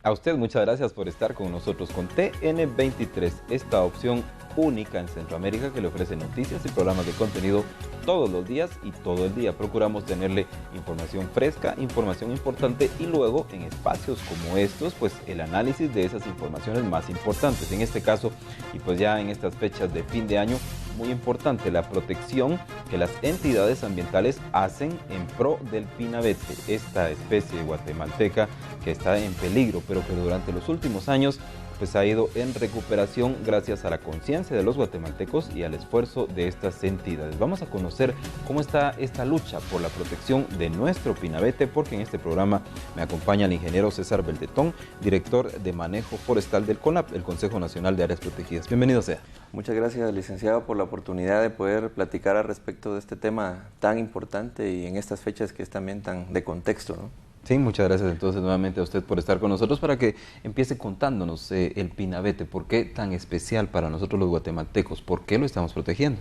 A usted muchas gracias por estar con nosotros con TN23, esta opción única en Centroamérica que le ofrece noticias y programas de contenido todos los días y todo el día. Procuramos tenerle información fresca, información importante y luego en espacios como estos, pues el análisis de esas informaciones más importantes. En este caso, y pues ya en estas fechas de fin de año, muy importante la protección que las entidades ambientales hacen en pro del pinabete, esta especie guatemalteca que está en peligro, pero que durante los últimos años pues ha ido en recuperación gracias a la conciencia de los guatemaltecos y al esfuerzo de estas entidades. Vamos a conocer cómo está esta lucha por la protección de nuestro pinabete, porque en este programa me acompaña el ingeniero César Beldetón, director de manejo forestal del CONAP, el Consejo Nacional de Áreas Protegidas. Bienvenido sea. Muchas gracias, licenciado, por la oportunidad de poder platicar al respecto de este tema tan importante y en estas fechas que es también tan de contexto, ¿no? Sí, muchas gracias entonces nuevamente a usted por estar con nosotros para que empiece contándonos el pinabete. ¿Por qué tan especial para nosotros los guatemaltecos? ¿Por qué lo estamos protegiendo?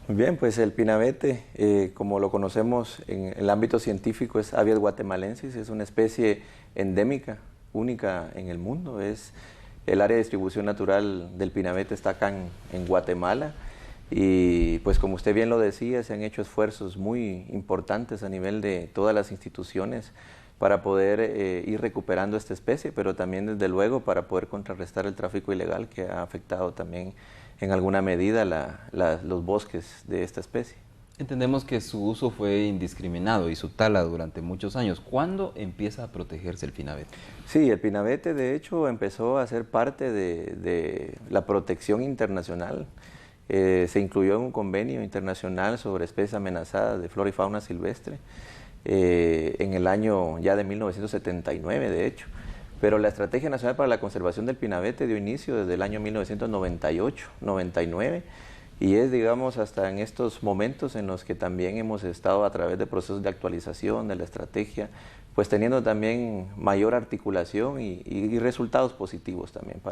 Muy bien, pues el pinabete, como lo conocemos en el ámbito científico, es Abies guatemalensis, es una especie endémica, única en el mundo. Es el área de distribución natural del pinabete está acá en Guatemala. Y pues como usted bien lo decía, se han hecho esfuerzos muy importantes a nivel de todas las instituciones para poder ir recuperando esta especie, pero también desde luego para poder contrarrestar el tráfico ilegal que ha afectado también en alguna medida los bosques de esta especie. Entendemos que su uso fue indiscriminado y su tala durante muchos años. ¿Cuándo empieza a protegerse el pinabete? Sí, el pinabete de hecho empezó a ser parte de la protección internacional. Se incluyó en un convenio internacional sobre especies amenazadas de flora y fauna silvestre en el año ya de 1979, de hecho. Pero la Estrategia Nacional para la Conservación del Pinabete dio inicio desde el año 1998-99 y es, digamos, hasta en estos momentos en los que también hemos estado a través de procesos de actualización de la estrategia, pues teniendo también mayor articulación y resultados positivos también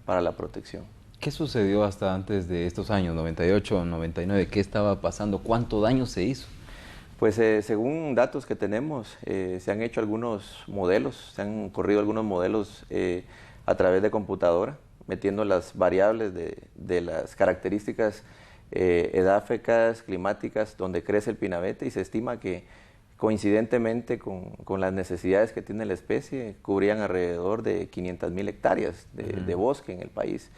para la protección. ¿Qué sucedió hasta antes de estos años, 98, 99? ¿Qué estaba pasando? ¿Cuánto daño se hizo? Pues según datos que tenemos, se han hecho algunos modelos, se han corrido algunos modelos a través de computadora, metiendo las variables de las características edáficas, climáticas, donde crece el pinabete, y se estima que coincidentemente con las necesidades que tiene la especie, cubrían alrededor de 500,000 hectáreas de bosque en el país.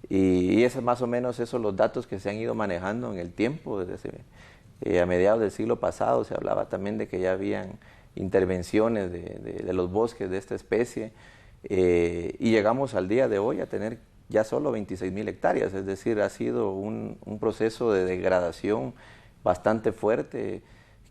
Y es más o menos esos los datos que se han ido manejando en el tiempo. Desde a mediados del siglo pasado se hablaba también de que ya habían intervenciones de los bosques de esta especie y llegamos al día de hoy a tener ya solo 26,000 hectáreas, es decir, ha sido un proceso de degradación bastante fuerte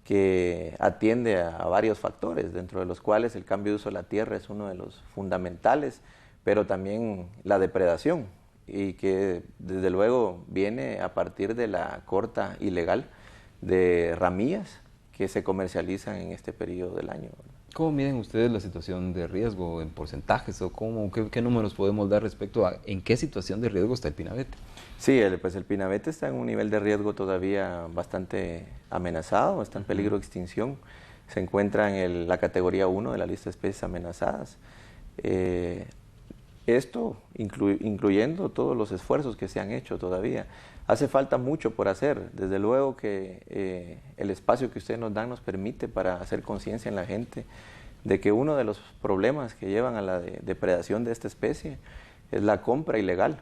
que atiende a varios factores, dentro de los cuales el cambio de uso de la tierra es uno de los fundamentales, pero también la depredación, y que desde luego viene a partir de la corta ilegal de ramillas que se comercializan en este periodo del año. ¿Cómo miden ustedes la situación de riesgo en porcentajes o qué números podemos dar respecto a en qué situación de riesgo está el pinabete? Sí, pues el pinabete está en un nivel de riesgo todavía bastante amenazado, está en peligro de extinción, se encuentra en la categoría 1 de la lista de especies amenazadas. Esto incluyendo todos los esfuerzos que se han hecho todavía. Hace falta mucho por hacer. Desde luego que el espacio que ustedes nos dan nos permite para hacer conciencia en la gente de que uno de los problemas que llevan a la depredación de esta especie es la compra ilegal,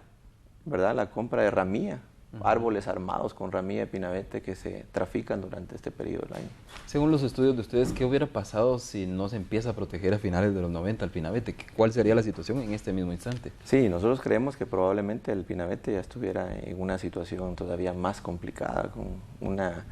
¿verdad? La compra de ramilla, árboles armados con ramilla de pinabete que se trafican durante este periodo del año. Según los estudios de ustedes, ¿qué hubiera pasado si no se empieza a proteger a finales de los 90 al pinabete? ¿Cuál sería la situación en este mismo instante? Sí, nosotros creemos que probablemente el pinabete ya estuviera en una situación todavía más complicada, con una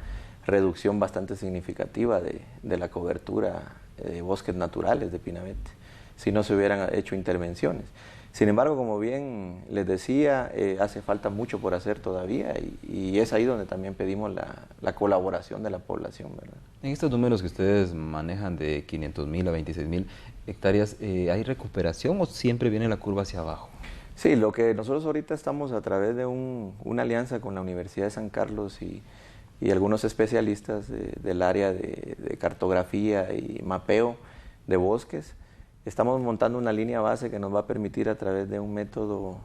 reducción bastante significativa de la cobertura de bosques naturales de pinabete, si no se hubieran hecho intervenciones. Sin embargo, como bien les decía, hace falta mucho por hacer todavía y es ahí donde también pedimos la colaboración de la población, ¿verdad? En estos números que ustedes manejan de 500,000 a 26,000 hectáreas, ¿hay recuperación o siempre viene la curva hacia abajo? Sí, lo que nosotros ahorita estamos a través de una alianza con la Universidad de San Carlos y algunos especialistas del área de cartografía y mapeo de bosques, Estamos montando una línea base que nos va a permitir, a través de un método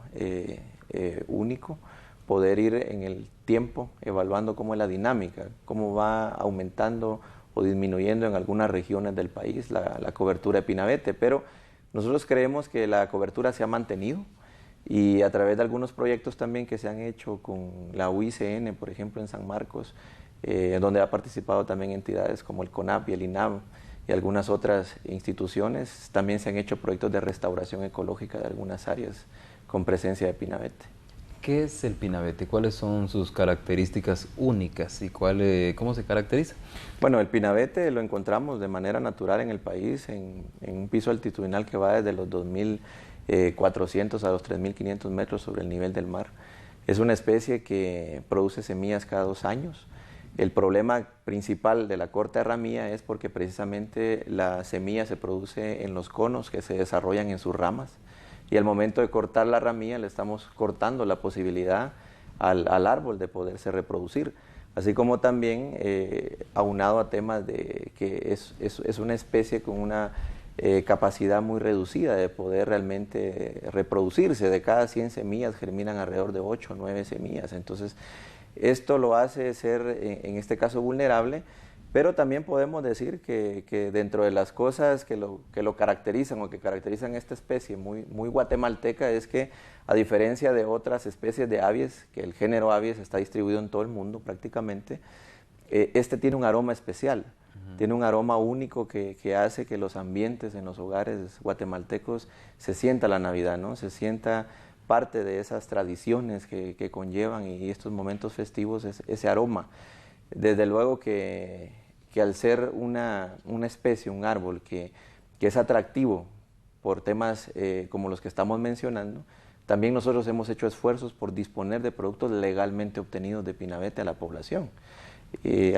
único, poder ir en el tiempo evaluando cómo es la dinámica, cómo va aumentando o disminuyendo en algunas regiones del país la cobertura de pinabete, pero nosotros creemos que la cobertura se ha mantenido, y a través de algunos proyectos también que se han hecho con la UICN, por ejemplo en San Marcos, donde ha participado también entidades como el CONAP y el INAV y algunas otras instituciones, también se han hecho proyectos de restauración ecológica de algunas áreas con presencia de pinabete. ¿Qué es el pinabete? ¿Cuáles son sus características únicas y cómo se caracteriza? Bueno, el pinabete lo encontramos de manera natural en el país, en un piso altitudinal que va desde los 2.400 a los 3.500 metros sobre el nivel del mar. Es una especie que produce semillas cada 2 años. El problema principal de la corta de ramilla es porque precisamente la semilla se produce en los conos que se desarrollan en sus ramas, y al momento de cortar la ramilla le estamos cortando la posibilidad al árbol de poderse reproducir, así como también aunado a temas de que es una especie con una capacidad muy reducida de poder realmente reproducirse. De cada 100 semillas germinan alrededor de 8 o 9 semillas, entonces esto lo hace ser en este caso vulnerable, pero también podemos decir que dentro de las cosas que lo caracterizan o que caracterizan esta especie muy guatemalteca es que, a diferencia de otras especies de aves, que el género aves está distribuido en todo el mundo prácticamente, este tiene un aroma especial. Tiene un aroma único que hace que los ambientes en los hogares guatemaltecos se sienta la Navidad, ¿no? Se sienta parte de esas tradiciones que conllevan y estos momentos festivos, ese aroma. Desde luego que al ser una especie, un árbol que es atractivo por temas como los que estamos mencionando, también nosotros hemos hecho esfuerzos por disponer de productos legalmente obtenidos de pinabete a la población.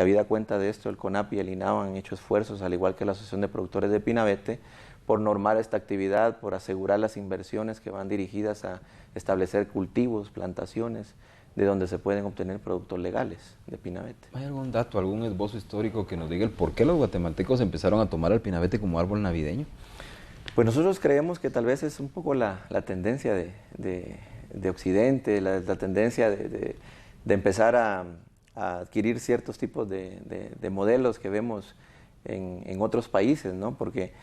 Habida cuenta de esto, el CONAP y el INAV han hecho esfuerzos, al igual que la Asociación de Productores de Pinabete, por normar esta actividad, por asegurar las inversiones que van dirigidas a establecer cultivos, plantaciones, de donde se pueden obtener productos legales de pinabete. ¿Hay algún dato, algún esbozo histórico que nos diga el por qué los guatemaltecos empezaron a tomar al pinabete como árbol navideño? Pues nosotros creemos que tal vez es un poco la tendencia de Occidente, la tendencia de empezar a adquirir ciertos tipos de modelos que vemos en otros países, ¿no? Porque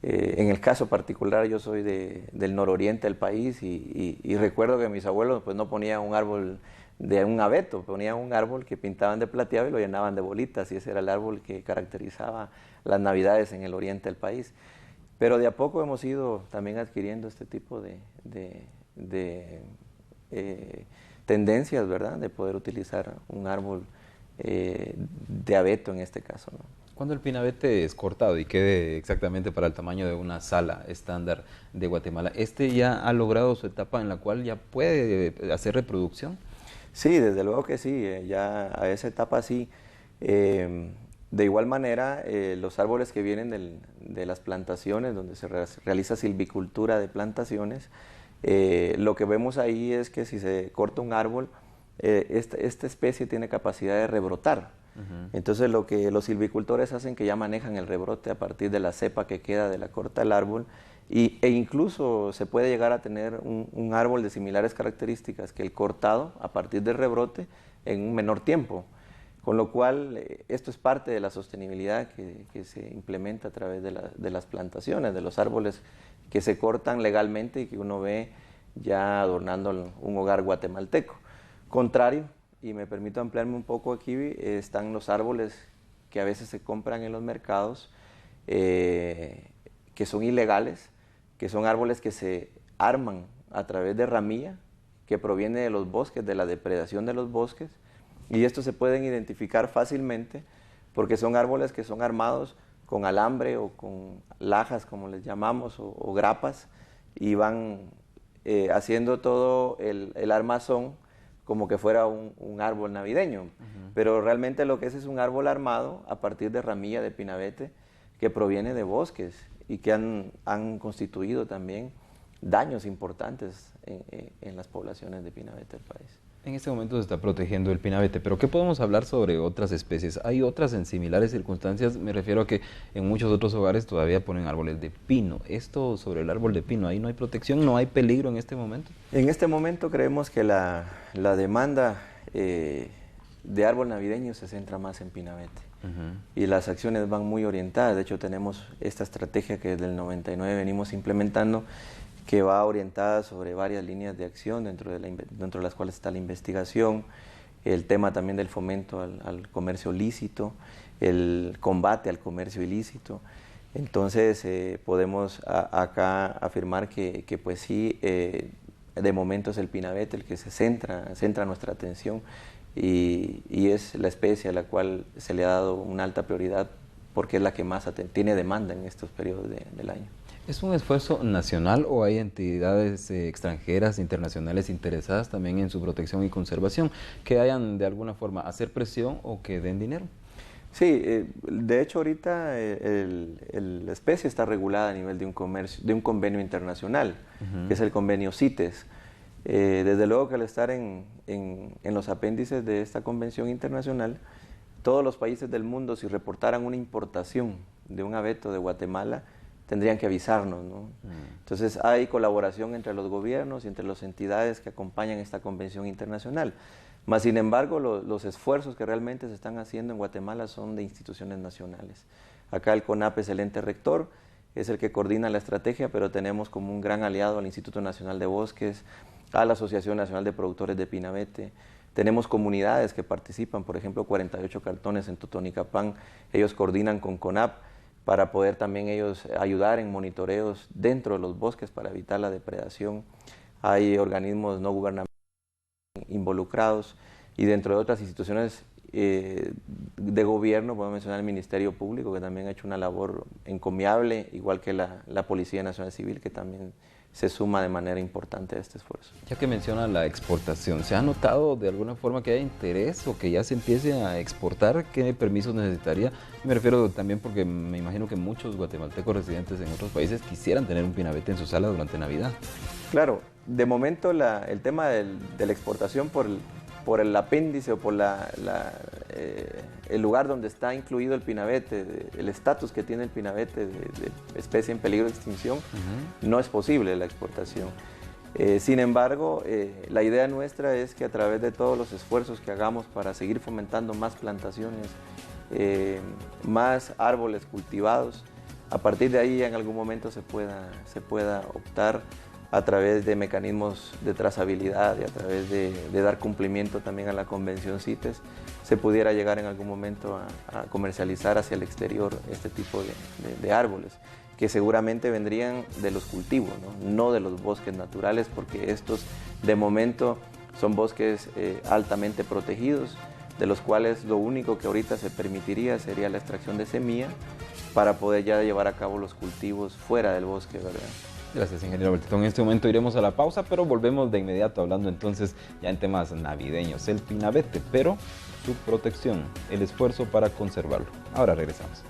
en el caso particular yo soy del nororiente del país y recuerdo que mis abuelos pues no ponían un árbol de un abeto, ponían un árbol que pintaban de plateado y lo llenaban de bolitas, y ese era el árbol que caracterizaba las navidades en el oriente del país. Pero de a poco hemos ido también adquiriendo este tipo de tendencias, ¿verdad? De poder utilizar un árbol de abeto en este caso, ¿no? Cuando el pinabete es cortado y quede exactamente para el tamaño de una sala estándar de Guatemala, ¿este ya ha logrado su etapa en la cual ya puede hacer reproducción? Sí, desde luego que sí, ya a esa etapa sí. De igual manera, los árboles que vienen de las plantaciones, donde se realiza silvicultura de plantaciones, lo que vemos ahí es que si se corta un árbol, esta especie tiene capacidad de rebrotar. Entonces lo que los silvicultores hacen, que ya manejan el rebrote a partir de la cepa que queda de la corta del árbol, e incluso se puede llegar a tener un árbol de similares características que el cortado a partir del rebrote en un menor tiempo. Con lo cual, esto es parte de la sostenibilidad que se implementa a través de las plantaciones, de los árboles que se cortan legalmente y que uno ve ya adornando un hogar guatemalteco. Contrario, y me permito ampliarme un poco aquí, están los árboles que a veces se compran en los mercados, que son ilegales, que son árboles que se arman a través de ramilla, que proviene de los bosques, de la depredación de los bosques, y estos se pueden identificar fácilmente porque son árboles que son armados con alambre o con lajas, como les llamamos, o grapas, y van haciendo todo el armazón como que fuera un árbol navideño. Pero realmente lo que es un árbol armado a partir de ramilla de pinabete que proviene de bosques y que han constituido también daños importantes en las poblaciones de pinabete del país. En este momento se está protegiendo el pinabete, pero ¿qué podemos hablar sobre otras especies? ¿Hay otras en similares circunstancias? Me refiero a que en muchos otros hogares todavía ponen árboles de pino. Esto sobre el árbol de pino, ¿ahí no hay protección, no hay peligro en este momento? En este momento creemos que la demanda de árbol navideño se centra más en pinabete. Y las acciones van muy orientadas. De hecho, tenemos esta estrategia que desde el 99 venimos implementando, que va orientada sobre varias líneas de acción, dentro de las cuales está la investigación, el tema también del fomento al comercio lícito, el combate al comercio ilícito. Entonces, podemos acá afirmar que pues sí, de momento es el pinabete el que centra nuestra atención, y es la especie a la cual se le ha dado una alta prioridad porque es la que más tiene demanda en estos periodos del año. ¿Es un esfuerzo nacional o hay entidades extranjeras, internacionales interesadas también en su protección y conservación, que hayan de alguna forma hacer presión o que den dinero? Sí, de hecho ahorita la especie está regulada a nivel de un convenio internacional, que es el convenio CITES. Desde luego que al estar en los apéndices de esta convención internacional, todos los países del mundo, si reportaran una importación de un abeto de Guatemala, tendrían que avisarnos, ¿no? Entonces hay colaboración entre los gobiernos y entre las entidades que acompañan esta convención internacional. Mas, sin embargo, los esfuerzos que realmente se están haciendo en Guatemala son de instituciones nacionales. Acá el CONAP es el ente rector, es el que coordina la estrategia, pero tenemos como un gran aliado al Instituto Nacional de Bosques, a la Asociación Nacional de Productores de Pinabete. Tenemos comunidades que participan, por ejemplo, 48 cartones en Totonicapán, ellos coordinan con CONAP para poder también ellos ayudar en monitoreos dentro de los bosques para evitar la depredación. Hay organismos no gubernamentales involucrados, y dentro de otras instituciones de gobierno, puedo mencionar el Ministerio Público, que también ha hecho una labor encomiable, igual que la Policía Nacional Civil, que también se suma de manera importante a este esfuerzo. Ya que menciona la exportación, ¿se ha notado de alguna forma que haya interés o que ya se empiece a exportar? ¿Qué permisos necesitaría? Me refiero también porque me imagino que muchos guatemaltecos residentes en otros países quisieran tener un pinabete en su sala durante Navidad. Claro, de momento el tema de la exportación por el apéndice o por el lugar donde está incluido el pinabete, el estatus que tiene el pinabete de especie en peligro de extinción, no es posible la exportación. Sin embargo, la idea nuestra es que a través de todos los esfuerzos que hagamos para seguir fomentando más plantaciones, más árboles cultivados, a partir de ahí en algún momento se pueda optar a través de mecanismos de trazabilidad y a través de dar cumplimiento también a la convención CITES, se pudiera llegar en algún momento a comercializar hacia el exterior este tipo de árboles, que seguramente vendrían de los cultivos, no de los bosques naturales, porque estos de momento son bosques altamente protegidos, de los cuales lo único que ahorita se permitiría sería la extracción de semilla para poder ya llevar a cabo los cultivos fuera del bosque, ¿verdad? Gracias, ingeniero Bertetón. En este momento iremos a la pausa, pero volvemos de inmediato hablando entonces ya en temas navideños. El pinabete, pero su protección, el esfuerzo para conservarlo. Ahora regresamos.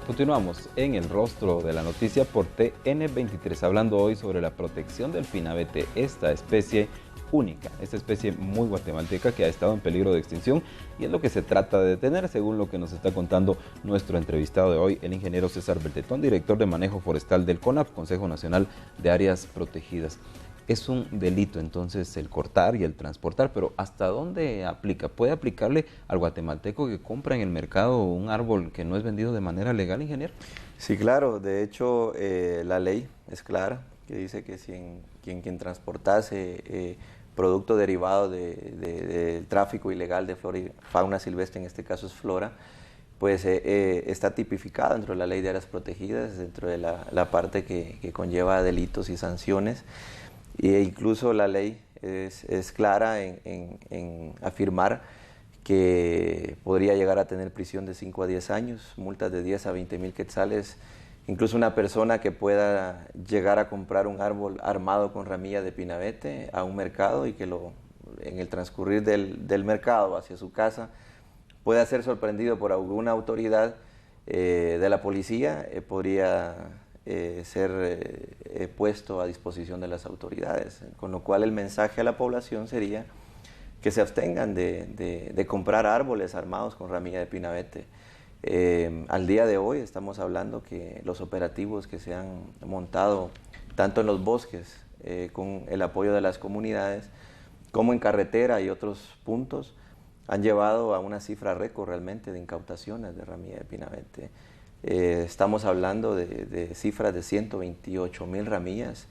Continuamos en el rostro de la noticia por TN23, hablando hoy sobre la protección del pinabete, esta especie única, esta especie muy guatemalteca que ha estado en peligro de extinción, y es lo que se trata de detener, según lo que nos está contando nuestro entrevistado de hoy, el ingeniero César Bertetón, director de manejo forestal del CONAP, Consejo Nacional de Áreas Protegidas. Es un delito entonces el cortar y el transportar, pero ¿hasta dónde aplica? ¿Puede aplicarle al guatemalteco que compra en el mercado un árbol que no es vendido de manera legal, ingeniero? Sí, claro. De hecho, la ley es clara, que dice que si quien transportase producto derivado del tráfico ilegal de flora y fauna silvestre, en este caso es flora, pues está tipificado dentro de la ley de áreas protegidas, dentro de la parte que conlleva delitos y sanciones. E incluso la ley es clara en afirmar que podría llegar a tener prisión de 5 a 10 años, multas de 10 a 20 mil quetzales Incluso una persona que pueda llegar a comprar un árbol armado con ramilla de pinabete a un mercado y que en el transcurrir del mercado hacia su casa pueda ser sorprendido por alguna autoridad de la policía, podría ser puesto a disposición de las autoridades. Con lo cual el mensaje a la población sería que se abstengan de comprar árboles armados con ramilla de pinabete. Al día de hoy estamos hablando que los operativos que se han montado tanto en los bosques con el apoyo de las comunidades como en carretera y otros puntos han llevado a una cifra récord realmente de incautaciones de ramilla de pinabete. Estamos hablando de cifras de 128,000 ramillas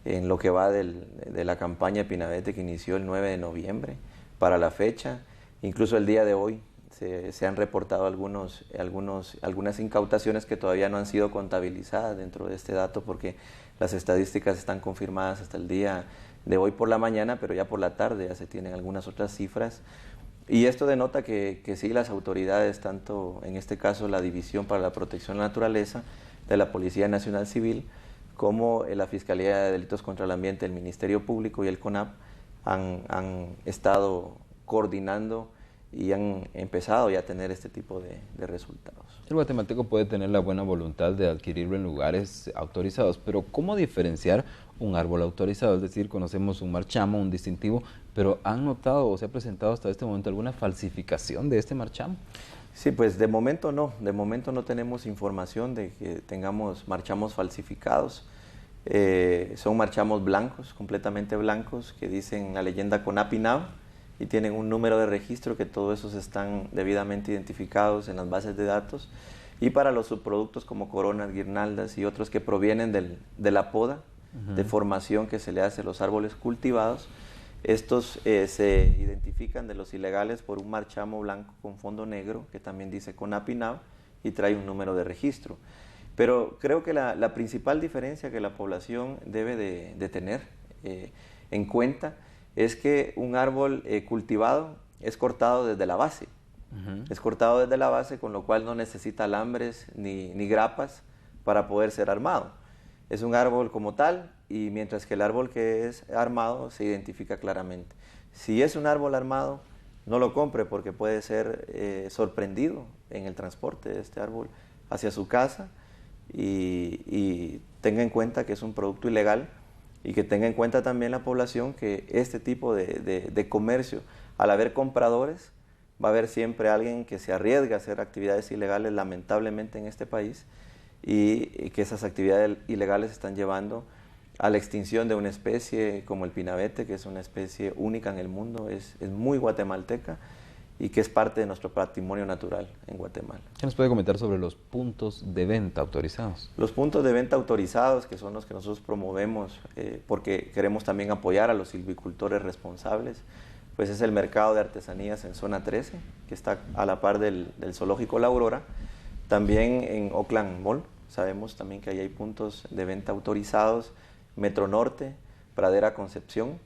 en lo que va de la campaña de pinabete que inició el 9 de noviembre para la fecha. Incluso el día de hoy se han reportado algunas incautaciones que todavía no han sido contabilizadas dentro de este dato porque las estadísticas están confirmadas hasta el día de hoy por la mañana, pero ya por la tarde ya se tienen algunas otras cifras. Y esto denota que sí, las autoridades, tanto en este caso la División para la Protección de la Naturaleza de la Policía Nacional Civil, como la Fiscalía de Delitos contra el Ambiente, el Ministerio Público y el CONAP han estado coordinando y han empezado ya a tener este tipo de resultados. El guatemalteco puede tener la buena voluntad de adquirirlo en lugares autorizados, pero ¿cómo diferenciar un árbol autorizado? Es decir, conocemos un marchamo, un distintivo, pero ¿han notado o se ha presentado hasta este momento alguna falsificación de este marchamo? Sí, pues de momento no tenemos información de que tengamos marchamos falsificados. Son marchamos blancos, completamente blancos, que dicen la leyenda CONAPI-NAV y tienen un número de registro que todos esos están debidamente identificados en las bases de datos. Y para los subproductos como coronas, guirnaldas y otros que provienen de la poda, de formación que se le hace a los árboles cultivados, estos se identifican de los ilegales por un marchamo blanco con fondo negro que también dice CONAPI-NAV y trae un número de registro. Pero creo que la principal diferencia que la población debe de tener en cuenta es que un árbol cultivado es cortado desde la base. Es cortado desde la base, con lo cual no necesita alambres ni grapas para poder ser armado. Es un árbol como tal, y mientras que el árbol que es armado se identifica claramente. Si es un árbol armado, no lo compre porque puede ser sorprendido en el transporte de este árbol hacia su casa y tenga en cuenta que es un producto ilegal y que tenga en cuenta también la población que este tipo de comercio, al haber compradores, va a haber siempre alguien que se arriesga a hacer actividades ilegales, lamentablemente en este país, y que esas actividades ilegales están llevando a la extinción de una especie como el pinabete, que es una especie única en el mundo, es muy guatemalteca y que es parte de nuestro patrimonio natural en Guatemala. ¿Qué nos puede comentar sobre los puntos de venta autorizados? Los puntos de venta autorizados, que son los que nosotros promovemos porque queremos también apoyar a los silvicultores responsables, pues es el mercado de artesanías en zona 13, que está a la par del zoológico La Aurora. También en Oakland Mall, sabemos también que ahí hay puntos de venta autorizados, Metro Norte, Pradera Concepción.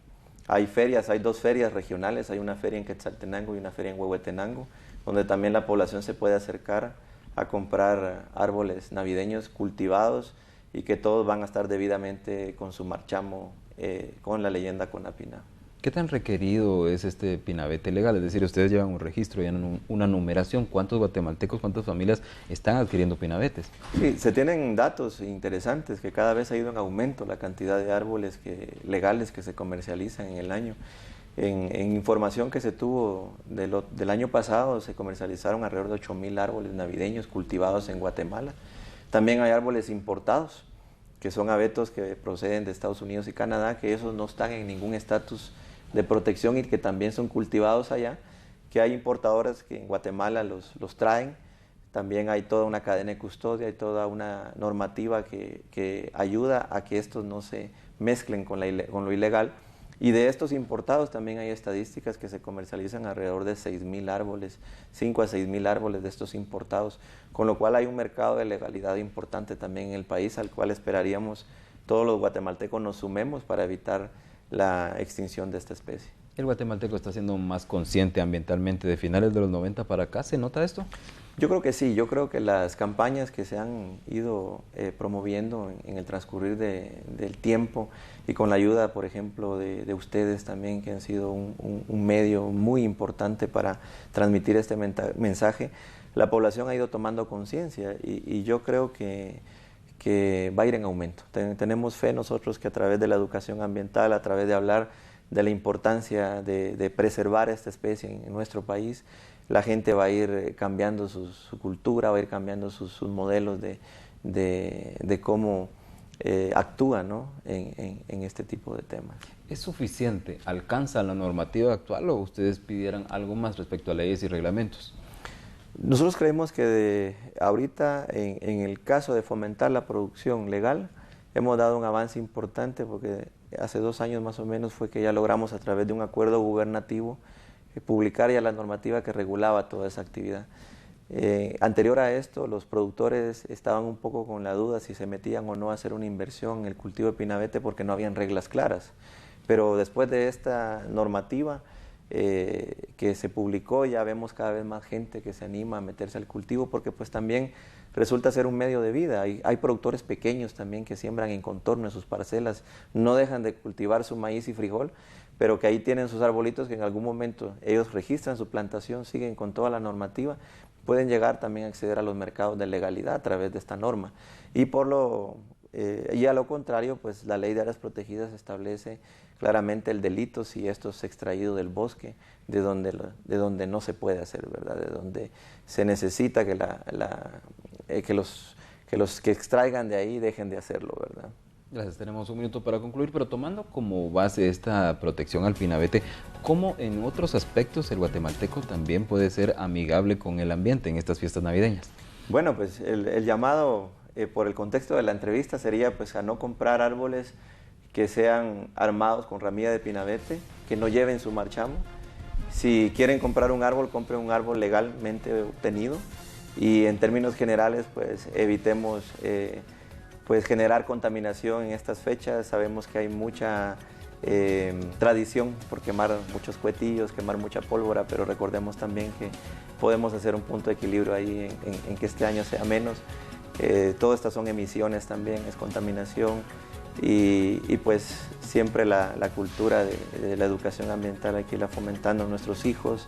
Hay ferias, hay dos ferias regionales, hay una feria en Quetzaltenango y una feria en Huehuetenango, donde también la población se puede acercar a comprar árboles navideños cultivados y que todos van a estar debidamente con su marchamo, con la leyenda CONAPI-NAV. ¿Qué tan requerido es este pinabete legal? Es decir, ustedes llevan un registro, llevan una numeración. ¿Cuántos guatemaltecos, cuántas familias están adquiriendo pinabetes? Sí, se tienen datos interesantes que cada vez ha ido en aumento la cantidad de árboles legales que se comercializan en el año. En información que se tuvo del año pasado, se comercializaron alrededor de 8,000 árboles navideños cultivados en Guatemala. También hay árboles importados, que son abetos que proceden de Estados Unidos y Canadá, que esos no están en ningún estatus de protección y que también son cultivados allá, que hay importadoras que en Guatemala los traen. También hay toda una cadena de custodia, hay toda una normativa que ayuda a que estos no se mezclen con lo ilegal. Y de estos importados también hay estadísticas que se comercializan alrededor de 6,000 árboles, 5 a 6,000 árboles de estos importados, con lo cual hay un mercado de legalidad importante también en el país, al cual esperaríamos todos los guatemaltecos nos sumemos para evitar la extinción de esta especie. ¿El guatemalteco está siendo más consciente ambientalmente de finales de los 90 para acá? ¿Se nota esto? Yo creo que sí, yo creo que las campañas que se han ido promoviendo en el transcurrir del tiempo y con la ayuda, por ejemplo, de ustedes también, que han sido un medio muy importante para transmitir este mensaje, la población ha ido tomando conciencia y yo creo que va a ir en aumento. Tenemos fe nosotros que a través de la educación ambiental, a través de hablar de la importancia de preservar esta especie en nuestro país, la gente va a ir cambiando su cultura, va a ir cambiando sus modelos de cómo actúa, ¿no?, en este tipo de temas. ¿Es suficiente? ¿Alcanza la normativa actual o ustedes pidieran algo más respecto a leyes y reglamentos? Nosotros creemos que ahorita, en el caso de fomentar la producción legal, hemos dado un avance importante porque hace 2 años más o menos fue que ya logramos a través de un acuerdo gubernativo publicar ya la normativa que regulaba toda esa actividad. Anterior a esto, los productores estaban un poco con la duda si se metían o no a hacer una inversión en el cultivo de pinabete porque no habían reglas claras. Pero después de esta normativa que se publicó, ya vemos cada vez más gente que se anima a meterse al cultivo porque pues también resulta ser un medio de vida. Hay productores pequeños también que siembran en contorno de sus parcelas, no dejan de cultivar su maíz y frijol, pero que ahí tienen sus arbolitos que en algún momento ellos registran su plantación, siguen con toda la normativa, pueden llegar también a acceder a los mercados de legalidad a través de esta norma. Y a lo contrario, pues la ley de áreas protegidas establece claramente el delito si esto es extraído del bosque, de donde no se puede hacer, ¿verdad? De donde se necesita que los que extraigan de ahí dejen de hacerlo, ¿verdad? Gracias, tenemos un minuto para concluir, pero tomando como base esta protección al pinabete, ¿cómo en otros aspectos el guatemalteco también puede ser amigable con el ambiente en estas fiestas navideñas? Bueno, pues el llamado por el contexto de la entrevista sería pues a no comprar árboles que sean armados con ramilla de pinabete, que no lleven su marchamo. Si quieren comprar un árbol, compren un árbol legalmente obtenido y en términos generales pues evitemos pues generar contaminación en estas fechas. Sabemos que hay mucha tradición por quemar muchos cuetillos, quemar mucha pólvora, pero recordemos también que podemos hacer un punto de equilibrio ahí en que este año sea menos. Todas estas son emisiones también, es contaminación y pues siempre la cultura de la educación ambiental hay que irla fomentando a nuestros hijos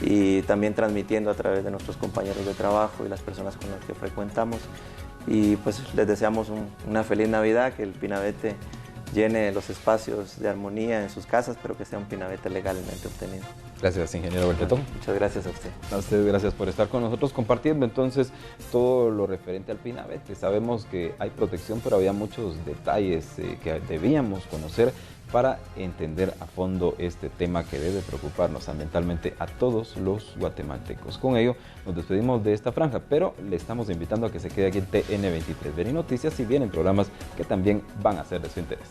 y también transmitiendo a través de nuestros compañeros de trabajo y las personas con las que frecuentamos. Y pues les deseamos una feliz Navidad, que el pinabete llene los espacios de armonía en sus casas, pero que sea un pinabete legalmente obtenido. Gracias, ingeniero Bertetón. Muchas gracias a usted. A usted gracias por estar con nosotros compartiendo entonces todo lo referente al pinabete. Sabemos que hay protección, pero había muchos detalles que debíamos conocer para entender a fondo este tema que debe preocuparnos ambientalmente a todos los guatemaltecos. Con ello nos despedimos de esta franja, pero le estamos invitando a que se quede aquí en TN23 Ver Noticias y vienen programas que también van a ser de su interés.